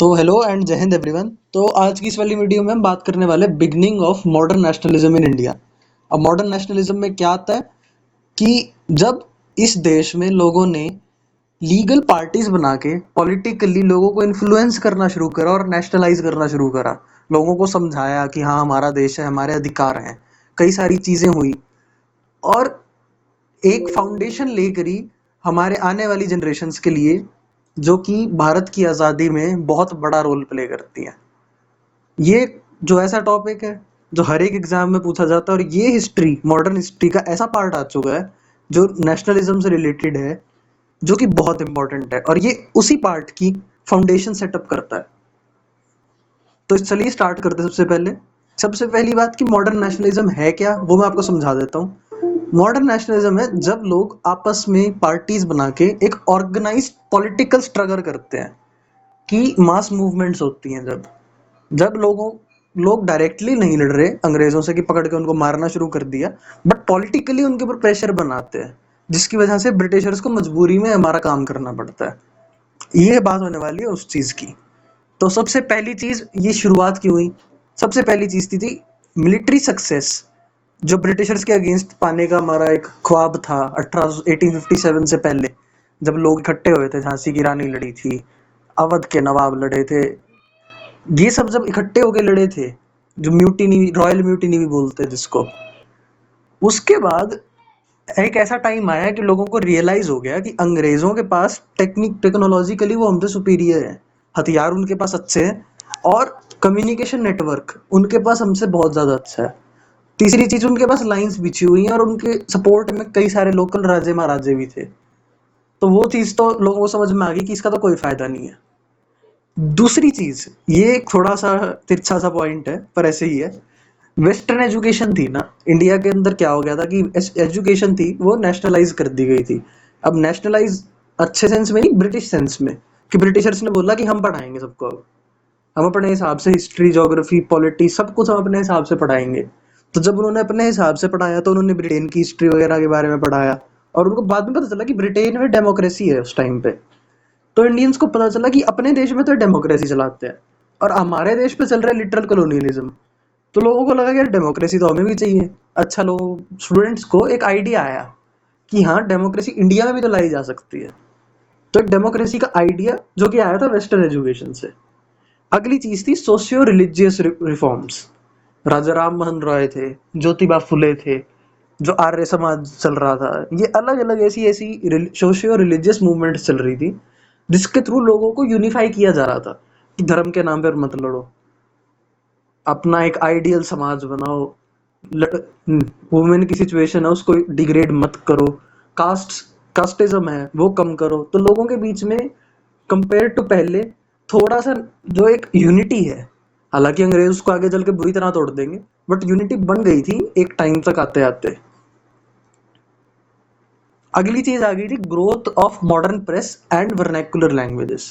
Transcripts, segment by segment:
तो hello and जय Hind everyone. तो आज की इस वाली वीडियो में हम बात करने वाले beginning of modern nationalism in India. अब मॉडर्न नेशनलिज्म में क्या आता है कि जब इस देश में लोगों ने लीगल पार्टीज बना के पॉलिटिकली लोगों को इन्फ्लुएंस करना शुरू करा और नेशनलाइज करना शुरू करा, लोगों को समझाया कि हाँ हमारा देश है, हमारे अधिकार हैं, कई सारी चीजें हुई और एक फाउंडेशन लेकर ही हमारे आने वाली जनरेशन्स के लिए, जो कि भारत की आज़ादी में बहुत बड़ा रोल प्ले करती हैं। ये जो ऐसा टॉपिक है जो हर एक एग्जाम में पूछा जाता है, और ये हिस्ट्री, मॉडर्न हिस्ट्री का ऐसा पार्ट आ चुका है जो नेशनलिज्म से रिलेटेड है, जो कि बहुत इंपॉर्टेंट है और ये उसी पार्ट की फाउंडेशन सेटअप करता है। तो चलिए स्टार्ट करते हैं। सबसे पहली बात कि मॉडर्न नेशनलिज्म है क्या, वो मैं आपको समझा देता हूँ। मॉडर्न नेशनलिज्म है जब लोग आपस में पार्टीज बना के एक ऑर्गेनाइज्ड पॉलिटिकल स्ट्रगल करते हैं, कि मास मूवमेंट्स होती हैं। जब जब लोग डायरेक्टली नहीं लड़ रहे अंग्रेजों से कि पकड़ के उनको मारना शुरू कर दिया, बट पॉलिटिकली उनके ऊपर प्रेशर बनाते हैं, जिसकी वजह से ब्रिटिशर्स को मजबूरी में हमारा काम करना पड़ता है। ये बात होने वाली है उस चीज की। तो सबसे पहली चीज, ये शुरुआत की हुई, सबसे पहली चीज थी मिलिट्री सक्सेस, जो ब्रिटिशर्स के अगेंस्ट पाने का हमारा एक ख्वाब था 1857 से पहले, जब लोग इकट्ठे हुए थे। झांसी की रानी लड़ी थी, अवध के नवाब लड़े थे, ये सब जब इकट्ठे होके लड़े थे, जो म्यूटिनी, रॉयल म्यूटिनी भी बोलते हैं जिसको, उसके बाद एक ऐसा टाइम आया कि लोगों को रियलाइज हो गया कि अंग्रेजों के पास टेक्नोलॉजिकली वो हमसे सुपीरियर है, हथियार उनके पास अच्छे हैं और कम्युनिकेशन नेटवर्क उनके पास हमसे बहुत ज्यादा अच्छा है। तीसरी चीज, उनके पास लाइंस बिछी हुई हैं और उनके सपोर्ट में कई सारे लोकल राजे महाराजे भी थे। तो वो चीज तो लोगों को समझ में आ गई कि इसका तो कोई फायदा नहीं है। दूसरी चीज, ये थोड़ा सा तिरछा सा पॉइंट है पर ऐसे ही है, वेस्टर्न एजुकेशन थी ना इंडिया के अंदर। क्या हो गया था कि एजुकेशन थी वो नेशनलाइज कर दी गई थी। अब नेशनलाइज अच्छे सेंस में नहीं, ब्रिटिश सेंस में, कि ब्रिटिशर्स ने बोला कि हम पढ़ाएंगे सबको, अब हम अपने हिसाब से हिस्ट्री, ज्योग्राफी, पॉलिटी सब कुछ हम अपने हिसाब से पढ़ाएंगे। तो जब उन्होंने अपने हिसाब से पढ़ाया तो उन्होंने ब्रिटेन की हिस्ट्री वगैरह के बारे में पढ़ाया, और उनको बाद में पता चला कि ब्रिटेन में डेमोक्रेसी है उस टाइम पे। तो इंडियंस को पता चला कि अपने देश में तो डेमोक्रेसी चलाते हैं और हमारे देश पे चल रहा है लिटरल कॉलोनियलिज्म। तो लोगों को लगा कि यार डेमोक्रेसी तो हमें भी चाहिए। अच्छा, लोग, स्टूडेंट्स को एक आइडिया आया कि हाँ डेमोक्रेसी इंडिया में भी तो लाई जा सकती है। तो एक डेमोक्रेसी का आइडिया जो कि आया था वेस्टर्न एजुकेशन से। अगली चीज थी सोशियो रिलीजियस रिफॉर्म्स। राजा राम मोहन रॉय थे, ज्योतिबा फुले थे, जो आर्य समाज चल रहा था, ये अलग अलग ऐसी ऐसी सोशियो रिलीजियस मूवमेंट्स चल रही थी, जिसके थ्रू लोगों को यूनिफाई किया जा रहा था कि धर्म के नाम पर मत लड़ो, अपना एक आइडियल समाज बनाओ, वुमेन की सिचुएशन है उसको डिग्रेड मत करो, कास्टिज्म है वो कम करो। तो लोगों के बीच में कंपेयर टू पहले थोड़ा सा जो एक यूनिटी है, हालांकि अंग्रेज उसको आगे चल के बुरी तरह तोड़ देंगे, बट यूनिटी बन गई थी एक टाइम तक आते आते। अगली चीज आ गई थी growth of modern press and vernacular languages.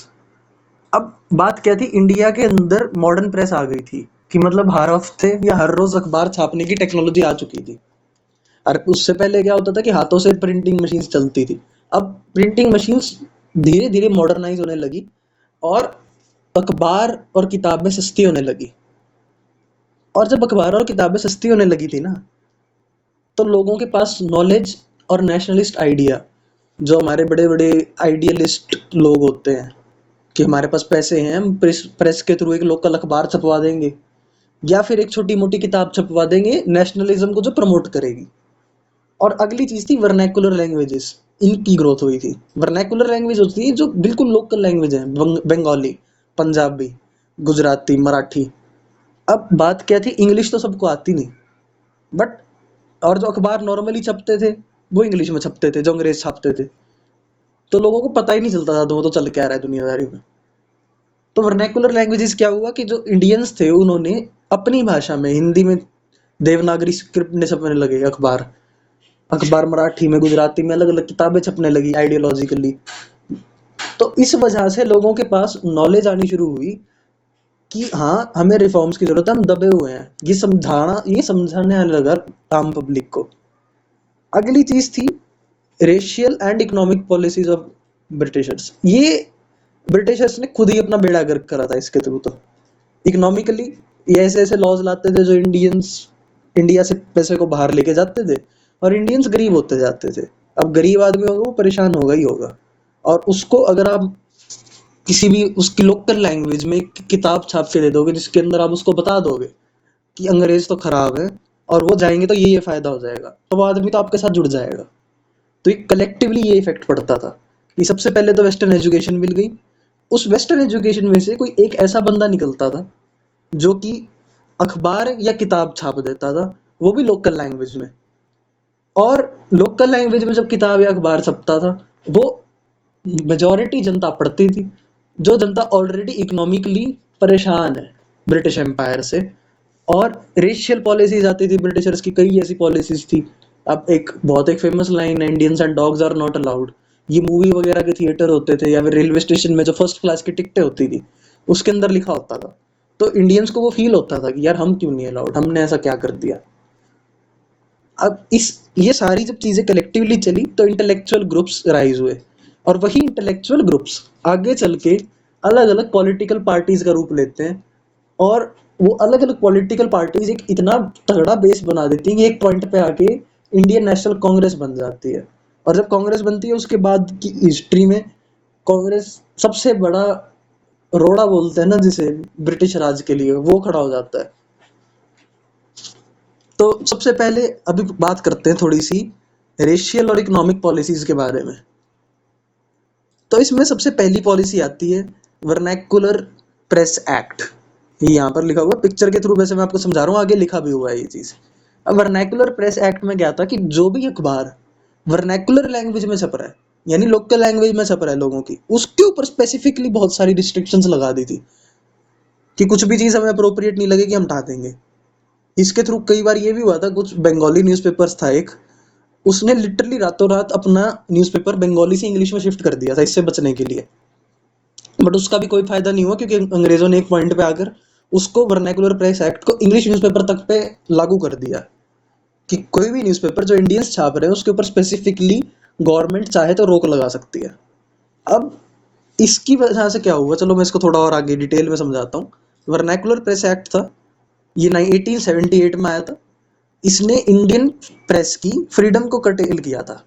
अब बात क्या थी, इंडिया के अंदर मॉडर्न प्रेस आ गई थी, कि मतलब हर हफ्ते या हर रोज अखबार छापने की टेक्नोलॉजी आ चुकी थी। और उससे पहले क्या होता था कि हाथों से प्रिंटिंग मशीन्स चलती थी। अब प्रिंटिंग मशीन्स धीरे धीरे मॉडर्नाइज होने लगी और अखबार और किताबें सस्ती होने लगी। और जब अखबार और किताबें सस्ती होने लगी थी ना, तो लोगों के पास नॉलेज और नेशनलिस्ट आइडिया, जो हमारे बड़े बड़े आइडियलिस्ट लोग होते हैं, कि हमारे पास पैसे हैं, हम प्रेस के थ्रू एक लोकल अखबार छपवा देंगे या फिर एक छोटी मोटी किताब छपवा देंगे नेशनलिज्म को जो प्रमोट करेगी। और अगली चीज थी वर्नैक्युलर लैंग्वेजेस, इनकी ग्रोथ हुई थी। वर्नैक्युलर लैंग्वेज होती है जो बिल्कुल लोकल लैंग्वेज है, बंगाली, पंजाबी, गुजराती, मराठी। अब बात क्या थी, इंग्लिश तो सबको आती नहीं, बट और जो अखबार नॉर्मली छपते थे वो इंग्लिश में छपते थे, जो अंग्रेज छापते थे। तो लोगों को पता ही नहीं चलता था तो चल क्या रहा है दुनियादारी में। तो वर्नैक्युलर लैंग्वेजेस क्या हुआ कि जो इंडियंस थे उन्होंने अपनी भाषा में, हिंदी में देवनागरी स्क्रिप्ट में छपने लगे अखबार, अखबार मराठी में, गुजराती में, अलग अलग किताबें छपने लगी आइडियोलॉजिकली। तो इस वजह से लोगों के पास नॉलेज आनी शुरू हुई कि हाँ हमें रिफॉर्म्स की जरूरत है, हम दबे हुए हैं, ये समझाने लगा आम पब्लिक को। अगली चीज थी racial and economic policies of Britishers. ये ब्रिटिशर्स ने खुद ही अपना बेड़ा गर्क करा था इसके थ्रू। तो इकोनॉमिकली ये ऐसे ऐसे लॉज लाते थे जो इंडियंस इंडिया से पैसे को बाहर लेके जाते थे, और इंडियंस गरीब होते जाते थे। अब गरीब आदमी होगा वो परेशान होगा ही होगा। और उसको अगर आप किसी भी उसकी लोकल लैंग्वेज में एक किताब छाप के दे दोगे जिसके अंदर आप उसको बता दोगे कि अंग्रेज तो खराब है और वो जाएंगे तो ये फायदा हो जाएगा, तो वो आदमी तो आपके साथ जुड़ जाएगा। तो एक कलेक्टिवली ये इफेक्ट पड़ता था कि सबसे पहले तो वेस्टर्न एजुकेशन मिल गई। उस वेस्टर्न एजुकेशन में से कोई एक ऐसा बंदा निकलता था जो कि अखबार या किताब छाप देता था, वो भी लोकल लैंग्वेज में। और लोकल लैंग्वेज में जब किताब या अखबार छपता था, वो मेजॉरिटी जनता पढ़ती थी, जो जनता ऑलरेडी इकोनॉमिकली परेशान है ब्रिटिश एम्पायर से। और रेशियल पॉलिसीज आती थी ब्रिटिशर्स की, कई ऐसी पॉलिसीज थी। अब एक बहुत एक फेमस लाइन है, Indians and dogs are not allowed. ये मूवी वगैरह के थिएटर होते थे या फिर रेलवे स्टेशन में जो फर्स्ट क्लास की टिकटें होती थी उसके अंदर लिखा होता था। तो इंडियंस को वो फील होता था कि यार हम क्यों नहीं अलाउड, हमने ऐसा क्या कर दिया। अब इस ये सारी जब चीजें कलेक्टिवली चली तो इंटेलेक्चुअल ग्रुप्स राइज हुए, और वही इंटेलेक्चुअल ग्रुप्स आगे चल के अलग अलग पॉलिटिकल पार्टीज का रूप लेते हैं। और वो अलग अलग पॉलिटिकल पार्टीज एक इतना तगड़ा बेस बना देती है कि एक पॉइंट पे आके इंडियन नेशनल कांग्रेस बन जाती है। और जब कांग्रेस बनती है उसके बाद की हिस्ट्री में कांग्रेस सबसे बड़ा रोड़ा बोलते हैं ना जिसे ब्रिटिश राज के लिए, वो खड़ा हो जाता है। तो सबसे पहले अभी बात करते हैं थोड़ी सी रेशियल और इकोनॉमिक पॉलिसीज के बारे में। तो इसमें सबसे पहली पॉलिसी आती है वर्नैकुलर प्रेस एक्ट। ये यहाँ पर लिखा हुआ पिक्चर के थ्रू, वैसे मैं आपको समझा रहा हूँ, आगे लिखा भी हुआ है ये चीज। अब वर्नैकुलर प्रेस एक्ट में क्या था कि जो भी अखबार वर्नैकुलर लैंग्वेज में छप रहा है, यानी लोकल लैंग्वेज में छप रहा है लोगों की, उसके ऊपर स्पेसिफिकली बहुत सारी रिस्ट्रिक्शंस लगा दी थी कि कुछ भी चीज हमें अप्रोप्रिएट नहीं लगेगी हम हटा देंगे। इसके थ्रू कई बार ये भी हुआ था, कुछ बंगाली न्यूज़पेपर्स था एक, उसने लिटरली रातों रात अपना न्यूज़पेपर बंगाली से इंग्लिश में शिफ्ट कर दिया था इससे बचने के लिए। बट उसका भी कोई फायदा नहीं हुआ क्योंकि अंग्रेजों ने एक पॉइंट पे आकर उसको वर्नैकुलर प्रेस एक्ट को इंग्लिश न्यूज़पेपर तक पे लागू कर दिया कि कोई भी न्यूज़पेपर जो इंडियंस छाप रहे हैं उसके ऊपर स्पेसिफिकली गवर्नमेंट चाहे तो रोक लगा सकती है। अब इसकी वजह से क्या हुआ, चलो मैं इसको थोड़ा और आगे डिटेल में समझाता हूँ। वर्नैकुलर प्रेस एक्ट था, ये 1878 में आया था। इसने इंडियन प्रेस की फ्रीडम को कर्टेल किया था,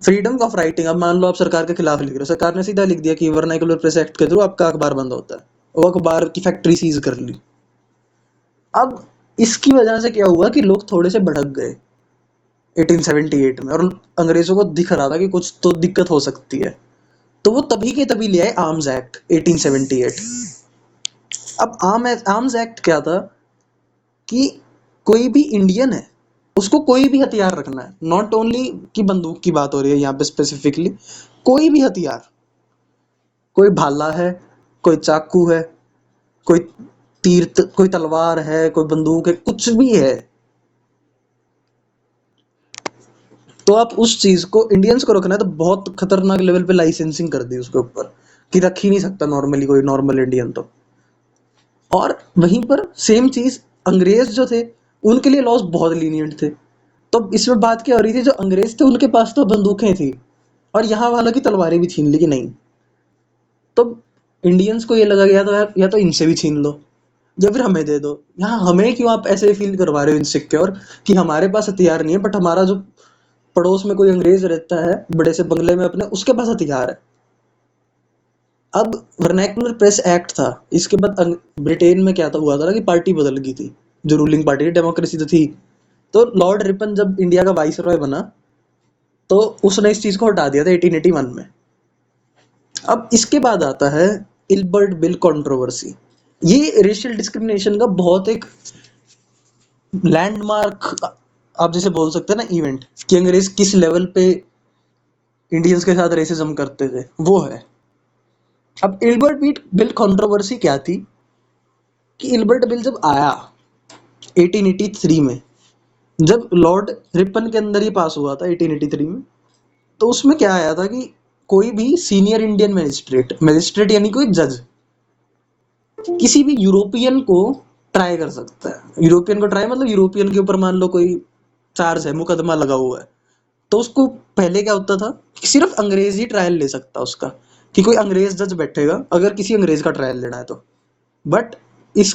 फ्रीडम ऑफ राइटिंग। अब मान लो आप सरकार के खिलाफ लिख रहे हो, सरकार ने सीधा लिख दिया कि वर्नाइकुलर प्रेस एक्ट के थ्रू आपका अखबार बंद होता है, वो अखबार की फैक्ट्री सीज कर ली। अब इसकी वजह से क्या हुआ कि लोग थोड़े से भड़क गए 1878 में, और अंग्रेजों को दिख रहा था कि कुछ तो दिक्कत हो सकती है। तो वो तभी के तभी ले आए आर्म्स एक्ट 1878। अब आर्म्स एक्ट क्या था कि कोई भी इंडियन है उसको कोई भी हथियार रखना है, नॉट ओनली कि बंदूक की बात हो रही है यहाँ पे स्पेसिफिकली, कोई भी हथियार, कोई भाला है, कोई चाकू है, कोई तीर, कोई तलवार है, कोई बंदूक है, कुछ भी है, तो आप उस चीज को इंडियंस को रखना है तो बहुत खतरनाक लेवल पे लाइसेंसिंग कर दी उसके ऊपर कि रख ही नहीं सकता नॉर्मली कोई नॉर्मल इंडियन तो। और वहीं पर सेम चीज अंग्रेज जो थे उनके लिए लॉज बहुत लीनियंट थे। तो इसमें बात क्या हो रही थी, जो अंग्रेज थे उनके पास तो बंदूकें थी और यहाँ वालों की तलवारें भी छीन ली कि नहीं। तो इंडियंस को ये लगा गया तो यार या तो इनसे भी छीन लो या फिर हमें दे दो। यहाँ हमें क्यों आप ऐसे फील करवा रहे हो इनसिक्योर कि हमारे पास हथियार नहीं है, बट हमारा जो पड़ोस में कोई अंग्रेज रहता है बड़े से बंगले में अपने, उसके पास हथियार है। अब वर्नैकुलर प्रेस एक्ट था, इसके बाद ब्रिटेन में क्या था हुआ था ना कि पार्टी बदल गई थी, जो रूलिंग पार्टी, डेमोक्रेसी तो थी। तो लॉर्ड रिपन जब इंडिया का वाइसरॉय बना तो उसने इस चीज को हटा दिया था 1881 में। अब इसके बाद आता है इल्बर्ट बिल कंट्रोवर्सी। ये रेशियल डिस्क्रिमिनेशन का बहुत एक लैंडमार्क आप जैसे बोल सकते हैं ना इवेंट, कि अंग्रेज किस लेवल पे इंडियंस के साथ रेसिज्म करते थे, वो है। अब इल्बर्ट बिल कंट्रोवर्सी क्या थी कि इल्बर्ट बिल जब आया 1883 में, जब लॉर्ड रिपन के अंदर ही पास हुआ था 1883 में, तो उसमें क्या आया था कि कोई भी सीनियर इंडियन मैजिस्ट्रेट, मैजिस्ट्रेट यानी कोई जज, किसी भी यूरोपियन को ट्राई कर सकता है। यूरोपियन को ट्राई मतलब यूरोपियन के ऊपर मान लो कोई चार्ज है, मुकदमा लगा हुआ है, तो उसको पहले क्या होता था कि सिर्फ अंग्रेज ही ट्रायल ले सकता उसका, कि कोई अंग्रेज जज बैठेगा अगर किसी अंग्रेज का ट्रायल लेना है तो। बट इस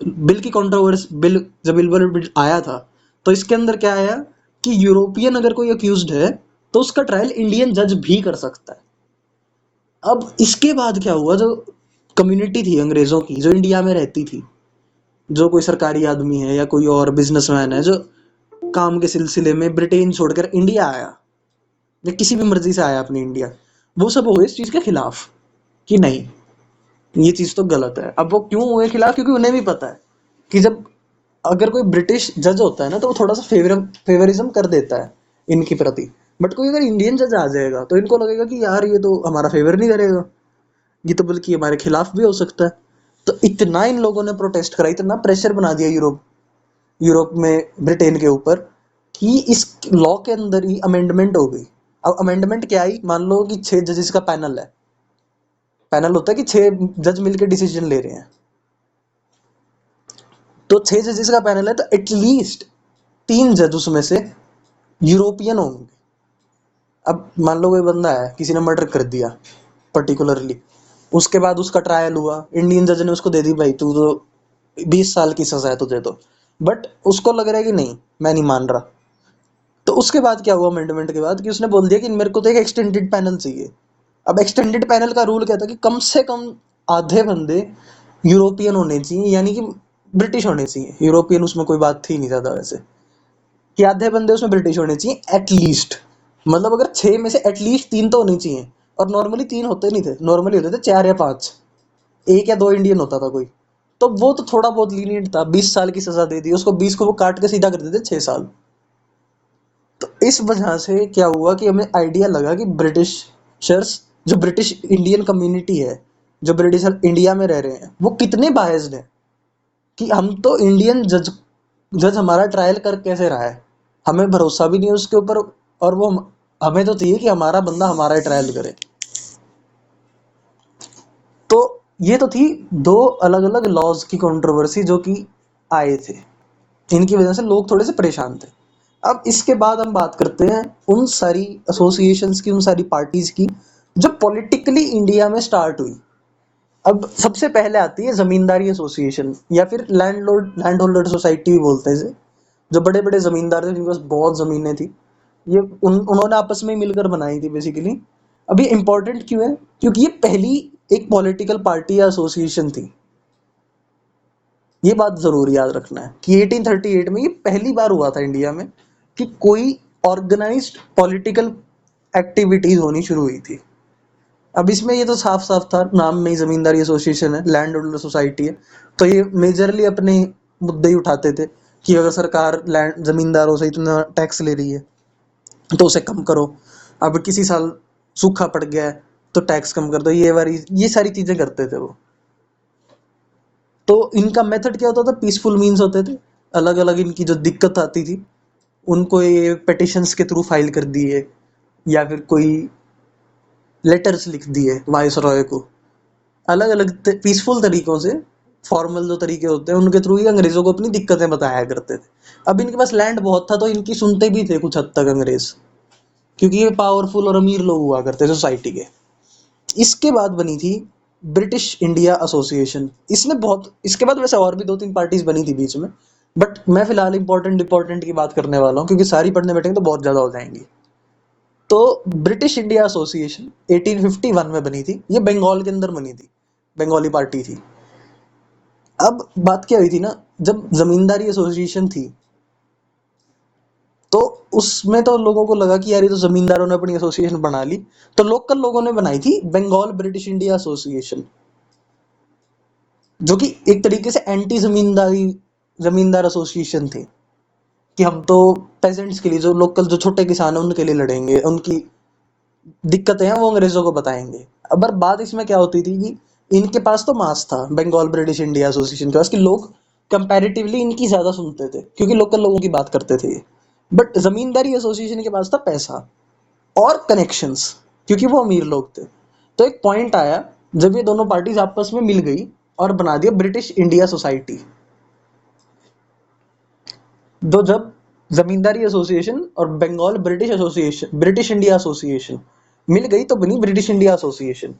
बिल की कंट्रोवर्सी, बिल जब बिल आया था तो इसके अंदर क्या आया कि यूरोपियन अगर कोई अक्यूज्ड है तो उसका ट्रायल इंडियन जज भी कर सकता है। अब इसके बाद क्या हुआ, जो कम्युनिटी थी अंग्रेजों की जो इंडिया में रहती थी, जो कोई सरकारी आदमी है या कोई और बिजनेसमैन है जो काम के सिलसिले में ब्रिटेन छोड़कर इंडिया आया या किसी भी मर्जी से आया अपनी इंडिया, वो सब हुए इस चीज के खिलाफ कि नहीं, ये चीज तो गलत है। अब वो क्यों हुए खिलाफ, क्योंकि उन्हें भी पता है कि जब अगर कोई ब्रिटिश जज होता है ना तो वो थोड़ा सा फेवरिज्म कर देता है इनके प्रति। बट कोई अगर इंडियन जज आ जाएगा तो इनको लगेगा कि यार ये तो हमारा फेवर नहीं करेगा, ये तो बल्कि हमारे खिलाफ भी हो सकता है। तो इतना इन लोगों ने प्रोटेस्ट करा, इतना प्रेशर बना दिया यूरोप यूरोप में ब्रिटेन के ऊपर कि इस लॉ के अंदर ही अमेंडमेंट हो गई। अब अमेंडमेंट क्या आई, मान लो कि 6 जजेस का पैनल है। पैनल होता है कि 6 जज मिलकर डिसीजन ले रहे हैं, तो 6 जजेस का पैनल है तो एटलीस्ट 3 जज उसमें से यूरोपियन होंगे। अब मान लो कोई बंदा है, किसी ने मर्डर कर दिया पर्टिकुलरली, उसके बाद उसका ट्रायल हुआ, इंडियन जज ने उसको दे दी भाई तू तो 20 साल की सजा है तुझे तो, बट उसको लग रहा है कि नहीं मैं नहीं मान रहा। तो उसके बाद क्या हुआ अमेंडमेंट के बाद कि उसने बोल दिया कि मेरे को तो एक एक्सटेंडेड पैनल चाहिए। अब एक्सटेंडेड पैनल का रूल क्या था कि कम से कम आधे बंदे यूरोपियन होने चाहिए, यानी कि ब्रिटिश होने चाहिए। यूरोपियन उसमें कोई बात थी नहीं ज्यादा वैसे, कि आधे बंदे उसमें ब्रिटिश होने चाहिए एटलीस्ट। मतलब अगर 6 में से एटलीस्ट 3 तो होने चाहिए, और नॉर्मली 3 होते नहीं थे, नॉर्मली होते थे 4 या 5, 1 या 2 इंडियन होता था कोई। तो वो तो थोड़ा बहुत लीनियंट था, 20 साल की सजा दे दी उसको, 20 को वो काट के सीधा कर देते 6 साल। तो इस वजह से क्या हुआ कि हमें आइडिया लगा कि ब्रिटिशर्स, जो ब्रिटिश इंडियन कम्युनिटी है, जो ब्रिटिश इंडिया में रह रहे हैं, वो कितने बायस्ड हैं कि हम तो इंडियन जज जज हमारा ट्रायल कर कैसे रहा है, हमें भरोसा भी नहीं है उसके ऊपर, और वो हमें तो चाहिए कि हमारा बंदा हमारा ही ट्रायल करे। तो ये तो थी दो अलग अलग लॉज की कंट्रोवर्सी जो कि आए थे, इनकी वजह से लोग थोड़े से परेशान थे। अब इसके बाद हम बात करते हैं उन सारी एसोसिएशंस की, उन सारी पार्टीज की जो पॉलिटिकली इंडिया में स्टार्ट हुई। अब सबसे पहले आती है जमींदारी एसोसिएशन, या फिर लैंड होल्डर सोसाइटी भी बोलते हैं इसे। जो बड़े बड़े जमींदार थे जिनके पास बहुत जमीनें थी, ये उन्होंने आपस में मिलकर बनाई थी बेसिकली। अब ये इंपॉर्टेंट क्यों है, क्योंकि ये पहली एक पॉलिटिकल पार्टी या एसोसिएशन थी। ये बात जरूर याद रखना है कि 1838 में ये पहली बार हुआ था इंडिया में कि कोई ऑर्गेनाइज्ड पॉलिटिकल एक्टिविटीज होनी शुरू हुई थी। अब इसमें ये तो साफ साफ था, नाम में ही जमींदारी एसोसिएशन है, लैंड होल्डर सोसाइटी है, तो ये मेजरली अपने मुद्दे ही उठाते थे कि अगर सरकार लैंड जमींदारों से इतना टैक्स ले रही है तो उसे कम करो। अब किसी साल सूखा पड़ गया है तो टैक्स कम कर दो, ये सारी चीजें करते थे वो। तो इनका मेथड क्या होता था, पीसफुल मीन्स होते थे। अलग अलग इनकी जो दिक्कत आती थी उनको ये पिटिशंस के थ्रू फाइल कर दिए, या फिर कोई लेटर्स लिख दिए वाइस रॉय को, अलग अलग पीसफुल तरीकों से। फॉर्मल जो तरीके होते हैं उनके थ्रू ही अंग्रेजों को अपनी दिक्कतें बताया करते थे। अब इनके पास लैंड बहुत था तो इनकी सुनते भी थे कुछ हद तक अंग्रेज, क्योंकि ये पावरफुल और अमीर लोग हुआ करते सोसाइटी के। इसके बाद बनी थी ब्रिटिश इंडिया एसोसिएशन। इसने बहुत, इसके बाद वैसे और भी 2-3 पार्टीज बनी थी बीच में, बट मैं फिलहाल इंपॉर्टेंट इंपॉर्टेंट की बात करने वाला हूँ क्योंकि सारी पढ़ने बैठेंगे तो बहुत ज़्यादा हो जाएंगी। तो ब्रिटिश इंडिया एसोसिएशन 1851 में बनी थी, ये बंगाल के अंदर बनी थी, बंगाली पार्टी थी। अब बात क्या हुई थी ना, जब जमींदारी एसोसिएशन थी तो उसमें तो लोगों को लगा कि यार ये तो जमींदारों ने अपनी एसोसिएशन बना ली, तो लोकल लोगों ने बनाई थी बंगाल ब्रिटिश इंडिया एसोसिएशन, जो कि एक तरीके से एंटी जमींदारी जमींदार एसोसिएशन थी कि हम तो पेजेंट्स के लिए, जो लोकल जो छोटे किसान हैं उनके लिए लड़ेंगे, उनकी दिक्कतें हैं वो अंग्रेजों को बताएंगे। अब बात इसमें क्या होती थी कि इनके पास तो मास था बंगाल ब्रिटिश इंडिया एसोसिएशन के पास कि लोग कंपैरेटिवली इनकी ज्यादा सुनते थे क्योंकि लोकल लोगों की बात करते थे ये। बट जमींदारी एसोसिएशन के पास था पैसा और कनेक्शंस, क्योंकि वो अमीर लोग थे। तो एक पॉइंट आया जब ये दोनों पार्टीज आपस में मिल गई और बना दिया ब्रिटिश इंडिया सोसाइटी। तो जब जमींदारी एसोसिएशन और Bengal British association, British India association, मिल गई तो बनी ब्रिटिश इंडिया एसोसिएशन।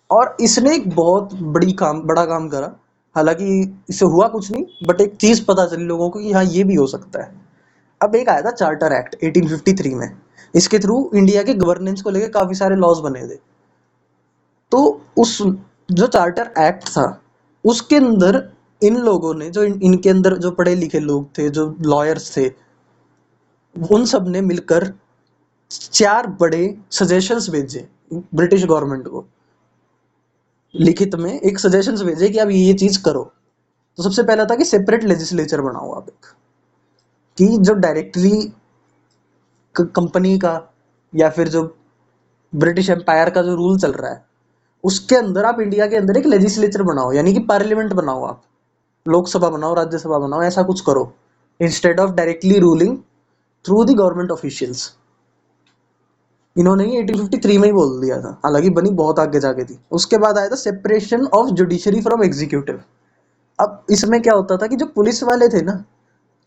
और इसने एक बहुत बड़ा काम करा। हालांकि इससे हुआ कुछ नहीं, बट एक चीज पता चली लोगों को कि हाँ ये भी हो सकता है। अब एक आया था चार्टर एक्ट 1853 में। इसके थ्रू इंडिया के गवर्नेंस को लेकर काफी सारे लॉज बने थे। तो उस जो चार्टर एक्ट था उसके अंदर इन लोगों ने जो इनके अंदर जो पढ़े लिखे लोग थे, जो लॉयर्स थे, उन सब ने मिलकर 4 बड़े सजेशंस भेजे ब्रिटिश गवर्नमेंट को। लिखित में एक सजेशंस भेजे कि आप ये चीज करो। तो सबसे पहला था कि सेपरेट लेजिस्लेचर बनाओ आप एक, कि जो डायरेक्टली कंपनी का या फिर जो ब्रिटिश एम्पायर का जो रूल चल रहा है उसके अंदर आप इंडिया के अंदर एक लेजिस्लेचर बनाओ, यानी कि पार्लियामेंट बनाओ, आप लोकसभा बनाओ, राज्यसभा बनाओ, ऐसा कुछ करो instead of directly ruling through the government officials. इन्होंने ही 1853 में ही बोल दिया था, हालांकि बनी बहुत आगे जाके थी। उसके बाद आया था separation of judiciary from executive. अब इसमें क्या होता था कि जो पुलिस वाले थे ना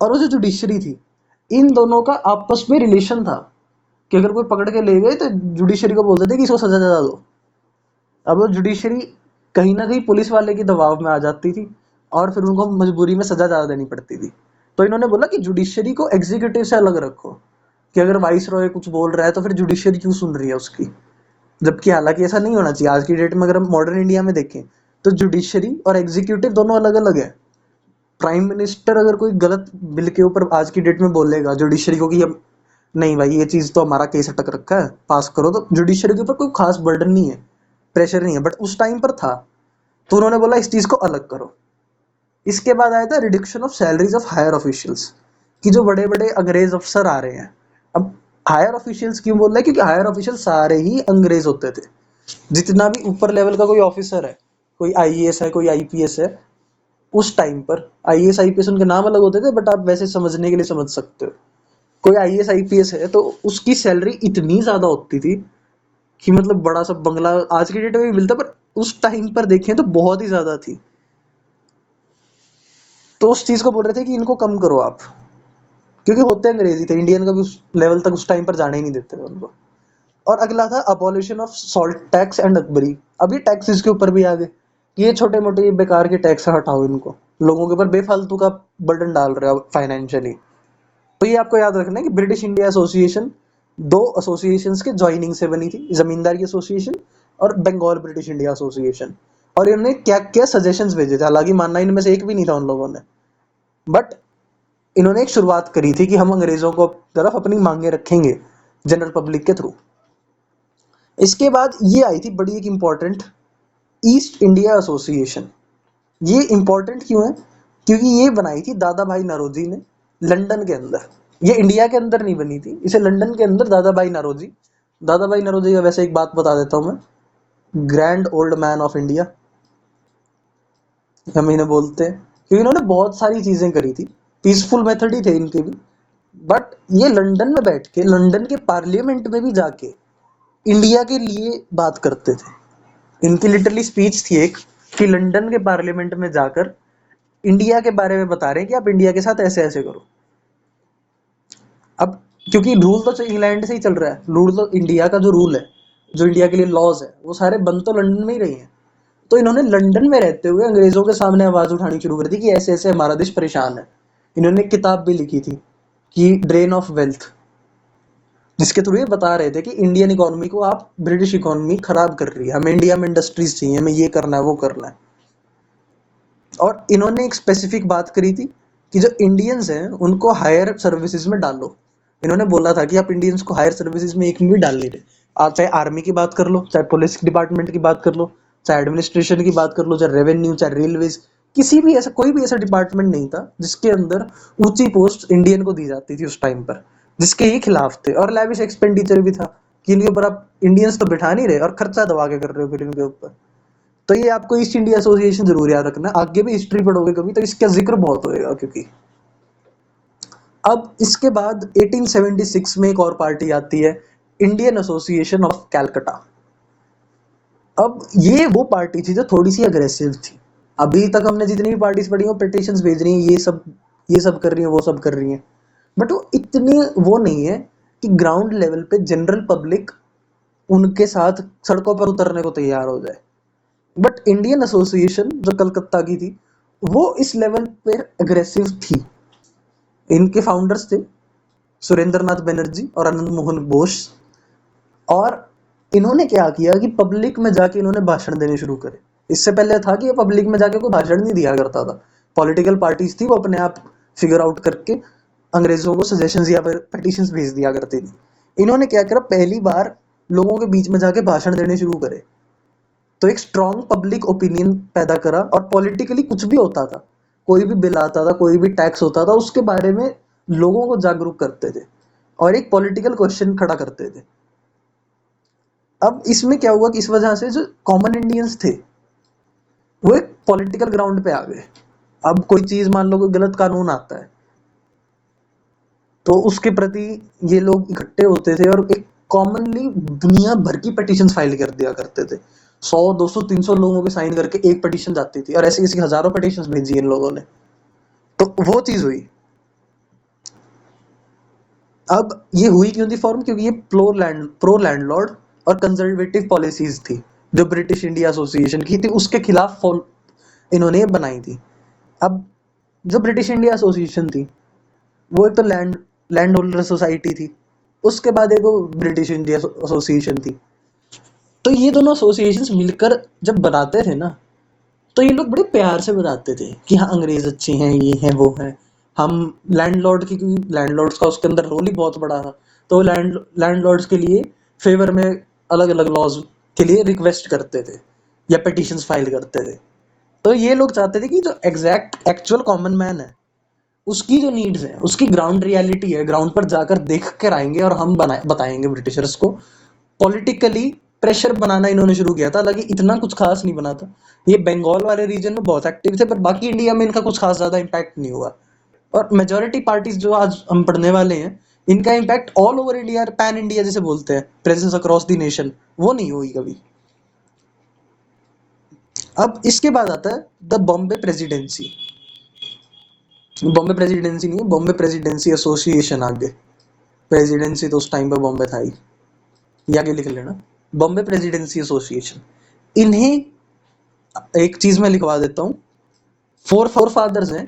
और वो जो जुडिशरी थी, इन दोनों का आपस में रिलेशन था कि अगर कोई पकड़ के ले गए तो जुडिशरी को बोलते थे कि इसको सजा दे दो। अब वो जुडिशरी कहीं ना कहीं पुलिस वाले के दबाव में आ जाती थी और फिर उनको मजबूरी में सजा ज़्यादा देनी पड़ती थी। तो इन्होंने बोला कि जुडिशरी को एग्जीक्यूटिव से अलग रखो, कि अगर वाइस रॉय कुछ बोल रहा है तो फिर जुडिशरी क्यों सुन रही है उसकी। जबकि हालांकि ऐसा नहीं होना चाहिए। आज की डेट में अगर हम मॉडर्न इंडिया में देखें तो जुडिशरी और एग्जीक्यूटिव दोनों अलग अलग है। प्राइम मिनिस्टर अगर कोई गलत बिल के ऊपर आज की डेट में बोलेगा जुडिशरी को कि अब नहीं भाई ये चीज़ तो हमारा केस अटक रखा है, पास करो, तो जुडिशरी के ऊपर कोई खास बर्डन नहीं है, प्रेशर नहीं है, बट उस टाइम पर था। तो उन्होंने बोला इस चीज़ को अलग करो। इसके बाद आया था reduction of salaries of higher officials, कि जो बड़े बड़े अंग्रेज अफसर आ रहे हैं। अब हायर ऑफिशियल्स क्यों बोल रहे हैं, क्योंकि हायर ऑफिशियल सारे ही अंग्रेज होते थे। जितना भी ऊपर लेवल का कोई ऑफिसर है, कोई आईएएस है, कोई आईपीएस है, उस टाइम पर आईएएस आईपीएस उनके नाम अलग होते थे, बट आप वैसे समझने के लिए समझ सकते हो। कोई आईएएस आईपीएस है तो उसकी सैलरी इतनी ज्यादा होती थी कि मतलब बड़ा सा बंगला आज की डेट में भी मिलता, पर उस टाइम पर देखें तो बहुत ही ज्यादा थी। तो उस चीज को बोल रहे थे कि इनको कम करो आप, क्योंकि होते अंग्रेजी थे, इंडियन का भी उस लेवल तक उस टाइम पर जाने ही नहीं देते थे उनको। और अगला था abolition of salt tax and Akbari. अब ये टैक्सेस के ऊपर भी आ गए कि ये छोटे मोटे बेकार के टैक्स हटाओ, इनको लोगों के ऊपर बेफालतू का बर्डन डाल रहे हो फाइनेंशियली। तो ये आपको याद रखना है कि ब्रिटिश इंडिया एसोसिएशन 2 एसोसिएशंस के ज्वाइनिंग से बनी थी, जमींदार की एसोसिएशन और बंगाल ब्रिटिश इंडिया एसोसिएशन। और इन्होंने क्या क्या सजेशंस भेजे थे, हालांकि मानना इनमें से एक भी नहीं था उन लोगों ने, बट इन्होंने एक शुरुआत करी थी कि हम अंग्रेजों को तरफ अपनी मांगे रखेंगे जनरल पब्लिक के थ्रू। इसके बाद ये आई थी बड़ी एक इंपॉर्टेंट ईस्ट इंडिया एसोसिएशन। ये इंपॉर्टेंट क्यों है, क्योंकि ये बनाई थी दादा भाई नौरोजी ने लंदन के अंदर। ये इंडिया के अंदर नहीं बनी थी, इसे लंदन के अंदर दादा भाई नौरोजी का वैसे एक बात बता देता हूँ मैं, grand old man of India हम इन्हें बोलते हैं, क्योंकि इन्होंने बहुत सारी चीजें करी थी। पीसफुल मेथड ही थे इनके भी, बट ये लंदन में बैठ के लंदन के पार्लियामेंट में भी जाके इंडिया के लिए बात करते थे। इनकी लिटरली स्पीच थी एक, कि लंदन के पार्लियामेंट में जाकर इंडिया के बारे में बता रहे हैं कि आप इंडिया के साथ ऐसे ऐसे करो। अब क्योंकि रूल तो इंग्लैंड से ही चल रहा है, रूल तो इंडिया का जो रूल है, जो इंडिया के लिए लॉज है, वो सारे बन तो लंदन में ही रही हैं। तो इन्होंने लंदन में रहते हुए अंग्रेजों के सामने आवाज उठानी शुरू कर दी कि ऐसे ऐसे हमारा देश परेशान है। इन्होंने एक किताब भी लिखी थी कि ड्रेन ऑफ वेल्थ, जिसके थ्रू ये बता रहे थे कि इंडियन इकोनॉमी को आप ब्रिटिश इकोनॉमी खराब कर रही है, हमें इंडिया में इंडस्ट्रीज चाहिए, हमें ये करना है वो करना है। और इन्होंने एक स्पेसिफिक बात करी थी कि जो इंडियंस हैं उनको हायर सर्विसेज में डालो। इन्होंने बोला था कि आप इंडियंस को हायर सर्विसेज में एक में भी डाल नहीं रहे। आप चाहे आर्मी की बात कर लो, चाहे पुलिस डिपार्टमेंट की बात कर लो, चाहे एडमिनिस्ट्रेशन की बात कर लो, चाहे रेवेन्यू, चाहे रेलवेज, किसी भी ऐसा कोई भी ऐसा डिपार्टमेंट नहीं था जिसके अंदर ऊंची पोस्ट इंडियन को दी जाती थी उस टाइम पर, जिसके ही खिलाफ थे। और लैविश एक्सपेंडिचर भी था कि इनके ऊपर आप इंडियंस तो बिठा नहीं रहे और खर्चा दबा के कर रहे हो फिर इनके ऊपर। तो ये आपको ईस्ट इंडिया एसोसिएशन जरूर याद रखना, आगे भी हिस्ट्री पढ़ोगे कभी तो इसका जिक्र बहुत होएगा। क्योंकि अब इसके बाद 1876 में एक और पार्टी आती है, इंडियन एसोसिएशन ऑफ कैलकटा। अब ये वो पार्टी थी जो थोड़ी सी अग्रेसिव थी। अभी तक हमने जितनी भी पार्टीज पढ़ी हो पिटिशंस भेज रही हैं, ये सब कर रही हैं, वो सब कर रही हैं, बट वो इतनी वो नहीं है कि ग्राउंड लेवल पे जनरल पब्लिक उनके साथ सड़कों पर उतरने को तैयार हो जाए। बट इंडियन एसोसिएशन जो कलकत्ता की थी, वो इस लेवल पे अग्रेसिव थी। इनके फाउंडर्स थे सुरेंद्र नाथ बनर्जी और आनंद मोहन बोस। और इन्होंने क्या किया कि पब्लिक में जाके इन्होंने भाषण देने शुरू करे। इससे पहले था कि ये पब्लिक में जाके कोई भाषण नहीं दिया करता था। पॉलिटिकल पार्टीज थी, वो अपने आप फिगर आउट करके अंग्रेजों को सजेशंस या फिर पिटिशंस भेज दिया करती थी। इन्होंने क्या करा, पहली बार लोगों के बीच में जाके भाषण देने शुरू करे। तो एक स्ट्रॉन्ग पब्लिक ओपिनियन पैदा करा, और पॉलिटिकली कुछ भी होता था, कोई भी बिल आता था, कोई भी टैक्स होता था, उसके बारे में लोगों को जागरूक करते थे और एक पॉलिटिकल क्वेश्चन खड़ा करते थे। अब इसमें क्या हुआ कि इस वजह से जो कॉमन इंडियंस थे वो एक पॉलिटिकल ग्राउंड पे आ गए। अब कोई चीज मान लो कोई गलत कानून आता है तो उसके प्रति ये लोग इकट्ठे होते थे और एक कॉमनली दुनिया भर की पिटीशन फाइल कर दिया करते थे। 100 200 300 लोगों के साइन करके एक पिटीशन जाती थी, और ऐसी ऐसी हजारों पिटीशन भेजी इन लोगों ने। तो वो चीज हुई। अब ये हुई क्यों थी फॉर्म, क्योंकि ये प्रो लैंडलॉर्ड और कंजर्वेटिव पॉलिसीज थी जो ब्रिटिश इंडिया एसोसिएशन की थी, उसके खिलाफ इन्होंने ये बनाई थी। अब जो ब्रिटिश इंडिया एसोसिएशन थी वो एक तो लैंड होल्डर सोसाइटी थी, उसके बाद एक वो ब्रिटिश इंडिया एसोसिएशन थी। तो ये दोनों एसोसिएशंस मिलकर जब बनाते थे ना, तो ये लोग बड़े प्यार से बताते थे कि हाँ अंग्रेज अच्छे हैं, ये हैं वो हैं। हम लैंडलॉर्ड की, क्योंकि लैंडलॉर्ड्स का उसके अंदर रोल ही बहुत बड़ा था, तो लैंडलॉर्ड्स के लिए फेवर में अलग अलग लॉज के लिए रिक्वेस्ट करते थे या पिटिशंस फाइल करते थे। तो ये लोग चाहते थे कि जो एग्जैक्ट एक्चुअल कॉमन मैन है उसकी जो नीड्स है, उसकी ग्राउंड रियलिटी है, ग्राउंड पर जाकर देख कर आएंगे और हम बताएंगे ब्रिटिशर्स को। पॉलिटिकली प्रेशर बनाना इन्होंने शुरू किया था, हालांकि इतना कुछ खास नहीं बना था। ये बंगाल वाले रीजन में बहुत एक्टिव थे, पर बाकी इंडिया में इनका कुछ खास ज्यादा इम्पैक्ट नहीं हुआ। और मेजोरिटी पार्टीज जो आज हम पढ़ने वाले हैं, इनका impact all over India, pan India जिसे बोलते हैं, प्रेजेंस अक्रॉस द नेशन, वो नहीं हुई कभी। अब इसके बाद आता है the Bombay presidency. Bombay presidency नहीं है, बॉम्बे प्रेसिडेंसी एसोसिएशन। आगे प्रेसिडेंसी तो उस टाइम पे बॉम्बे था ही, ये आगे लिख लेना, बॉम्बे प्रेसिडेंसी एसोसिएशन। इन्हें एक चीज मैं लिखवा देता हूँ, फोर फादर्स हैं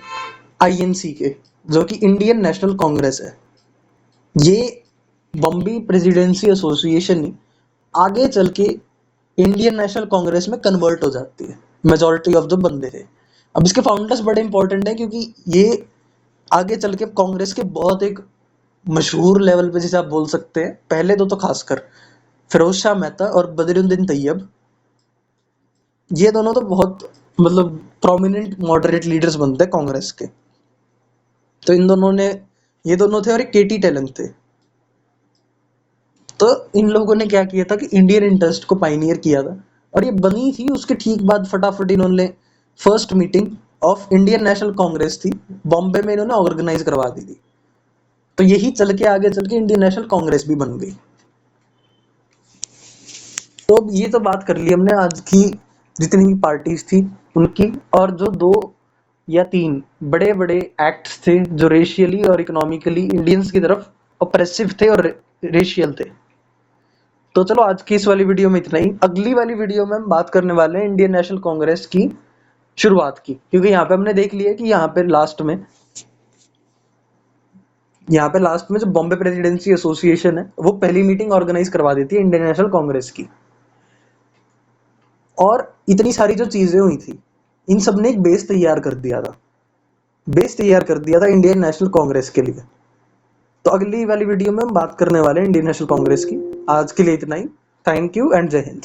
आईएनसी के, जो कि इंडियन नेशनल कांग्रेस है। ये बॉम्बे प्रेसिडेंसी एसोसिएशन ही आगे चल के इंडियन नेशनल कांग्रेस में कन्वर्ट हो जाती है, मेजोरिटी ऑफ जो बंदे थे। अब इसके फाउंडर्स बड़े इंपॉर्टेंट है, क्योंकि ये आगे चल के कांग्रेस के बहुत एक मशहूर लेवल पे जिसे आप बोल सकते हैं, पहले तो खासकर फिरोज शाह मेहता और बदरुद्दीन तैयब, ये दोनों तो बहुत मतलब प्रोमिनेंट मॉडरेट लीडर्स बनते हैं कांग्रेस के। तो इन दोनों ने, ये दोनों थे, और एक केटी टेलन थे। तो इन लोगों ने क्या किया था कि इंडियन इंटरेस्ट को पाइनियर किया था, और ये बनी थी उसके ठीक बाद फटाफट इन्होंने first meeting of Indian national Congress थी बॉम्बे में, इन्होंने ऑर्गेनाइज करवा दी थी। तो यही चल के आगे चल के इंडियन नेशनल कांग्रेस भी बन गई। तो अब ये तो बात कर ली हमने आज की जितनी भी पार्टीज थी उनकी, और जो 2 या 3 बड़े बड़े एक्ट्स थे जो रेशियली और इकोनॉमिकली इंडियंस की तरफ ऑप्रेसिव थे और रेशियल थे। तो चलो आज की इस वाली वीडियो में इतना ही। अगली वाली वीडियो में हम बात करने वाले हैं इंडियन नेशनल कांग्रेस की शुरुआत की, क्योंकि यहाँ पे हमने देख लिया कि यहाँ पे लास्ट में जो बॉम्बे प्रेसिडेंसी एसोसिएशन है वो पहली मीटिंग ऑर्गेनाइज करवा देती है इंडियन नेशनल कांग्रेस की। और इतनी सारी जो चीजें हुई थी, इन सब ने एक बेस तैयार कर दिया था इंडियन नेशनल कांग्रेस के लिए। तो अगली वाली वीडियो में हम बात करने वाले हैं इंडियन नेशनल कांग्रेस की। आज के लिए इतना ही। थैंक यू एंड जय हिंद।